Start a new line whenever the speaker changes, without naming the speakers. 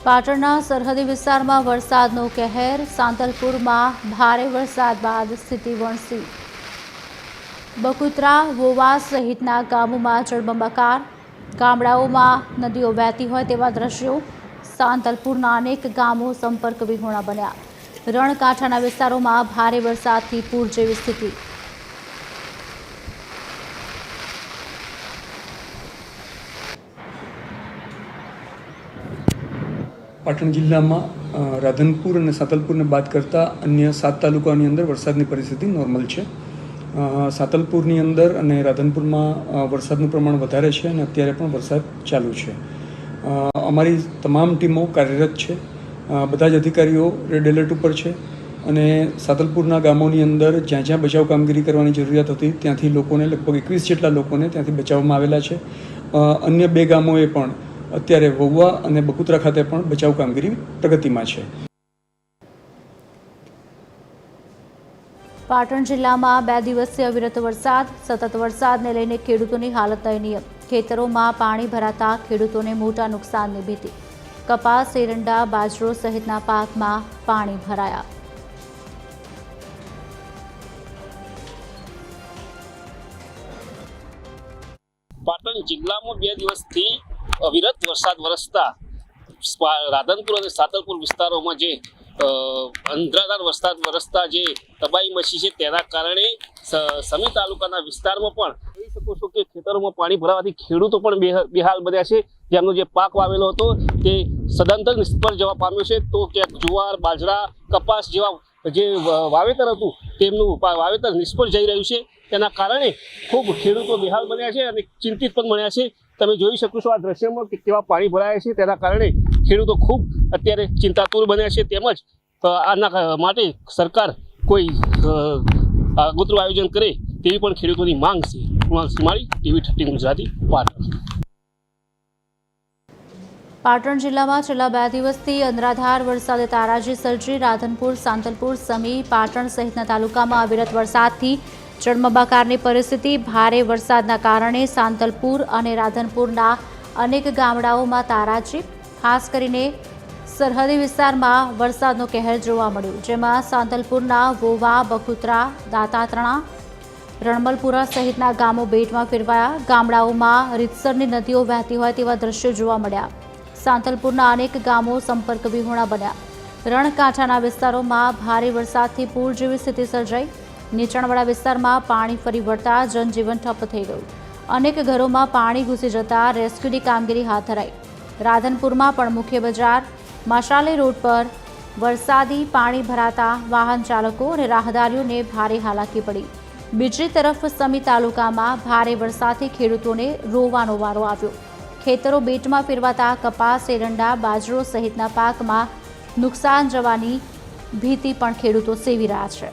પાટણના સરહદી વિસ્તારમાં વરસાદનો કહેર, સાંતલપુરમાં ભારે વરસાદ બાદ સ્થિતિ વણસી। બકુત્રા, વોવા સહિતના ગામોમાં જળબંબાકાર, ગામડાઓમાં નદીઓ વહેતી હોય તેવા દ્રશ્યો। સાંતલપુરના અનેક ગામો સંપર્ક વિહોણા બન્યા। રણકાંઠાના વિસ્તારોમાં ભારે વરસાદથી પૂર જેવી સ્થિતિ।
પાટણ જિલ્લામાં રાધનપુર અને સાંતલપુરને બાદ કરતાં અન્ય 7 તાલુકાઓની અંદર વરસાદની પરિસ્થિતિ નોર્મલ છે। સાંતલપુરની અંદર અને રાધનપુરમાં વરસાદનું પ્રમાણ વધારે છે અને અત્યારે પણ વરસાદ ચાલુ છે। અમારી તમામ ટીમો કાર્યરત છે, બધા જ અધિકારીઓ રેડ એલર્ટ ઉપર છે અને સાંતલપુરના ગામોની અંદર જ્યાં જ્યાં બચાવ કામગીરી કરવાની જરૂરિયાત હતી ત્યાંથી લોકોને લગભગ 21 જેટલા લોકોને ત્યાંથી બચાવવામાં આવેલા છે। અન્ય 2 ગામોએ પણ અત્યારે વોવા અને બકુત્રા ખાતે પણ બચાવ કામગીરી પ્રગતિમાં છે।
પાટણ જિલ્લામાં 2 દિવસથી અવિરત વરસાદ, સતત વરસાદને લઈને ખેડૂતોની હાલત દયનીય। ખેતરોમાં પાણી ભરાતા ખેડૂતોને મોટા નુકસાનની ભીતિ। કપાસ, એરંડા, બાજરો સહિતના પાકમાં પાણી ભરાયા।
પાટણ જિલ્લામાં 2 દિવસથી અવિરત વરસાદ વરસતા રાધનપુર અને સાંતલપુર વિસ્તારોમાં જે અંધરાધાર વરસાદ વરસતા જે તબાહી મચી છે તેના કારણે સમી તાલુકાના વિસ્તારમાં પણ જોઈ શકો છો કે ખેતરોમાં પાણી ભરાવાથી ખેડૂતો પણ બેહાલ બન્યા છે। જેમનો જે પાક વાવેલો હતો તે સદંતર નિષ્ફળ જવા પામ્યો છે। તો ક્યાંક જુવાર, બાજરા, કપાસ જેવા જે વાવેતર હતું તેમનું વાવેતર નિષ્ફળ જઈ રહ્યું છે। તેના કારણે ખૂબ ખેડૂતો બેહાલ બન્યા છે અને ચિંતિત પણ બન્યા છે। તમે જોઈ શકો છો આ દ્રશ્યમાં કે કેવા પાણી ભરાયા છે, તેના કારણે ખેડૂતો ખૂબ અત્યારે ચિંતાતુર બન્યા છે। તેમજ આના માટે સરકાર કોઈ આગોતરું આયોજન કરે તેવી પણ ખેડૂતોની માંગ છે। મારી TV13 ગુજરાતી પાટણ।
પાટણ જિલ્લામાં છેલ્લા 2 દિવસથી અનરાધાર વરસાદે તારાજી સર્જી। રાધનપુર, સાંતલપુર, સમી, પાટણ સહિતના તાલુકામાં અવિરત વરસાદથી જળબંબાકારની પરિસ્થિતિ। ભારે વરસાદના કારણે સાંતલપુર અને રાધનપુરના અનેક ગામડાઓમાં તારાજી। ખાસ કરીને સરહદી વિસ્તારમાં વરસાદનો કહેર જોવા મળ્યો, જેમાં સાંતલપુરના વોવા, બકુત્રા, દાતાત્રણા, રણમલપુરા સહિતના ગામો બેટમાં ફેરવાયા। ગામડાઓમાં રીતસરની નદીઓ વહેતી હોય તેવા દ્રશ્યો જોવા મળ્યા। સાંતલપુરના અનેક ગામો સંપર્ક વિહોણા બન્યા। રણકાંઠાના વિસ્તારોમાં ભારે વરસાદથી પૂર જેવી સ્થિતિ સર્જાઈ। નીચાણવાળા વિસ્તારમાં પાણી ફરી વળતા જનજીવન ઠપ્પ થઈ ગયું। અનેક ઘરોમાં પાણી ઘૂસી જતા રેસ્ક્યુની કામગીરી હાથ ધરાઈ। રાધનપુરમાં પણ મુખ્ય બજાર માશાલી રોડ પર વરસાદી પાણી ભરાતા વાહન ચાલકો અને રાહદારીઓને ભારે હાલાકી પડી। બીજી તરફ સમી તાલુકામાં ભારે વરસાદથી ખેડૂતોને રોવાનો વારો આવ્યો। ખેતરો બેટમાં ફેરવાતા કપાસ, એરંડા, બાજરો સહિતના પાકમાં નુકસાન જવાની ભીતિ પણ ખેડૂતો સેવી રહ્યા છે।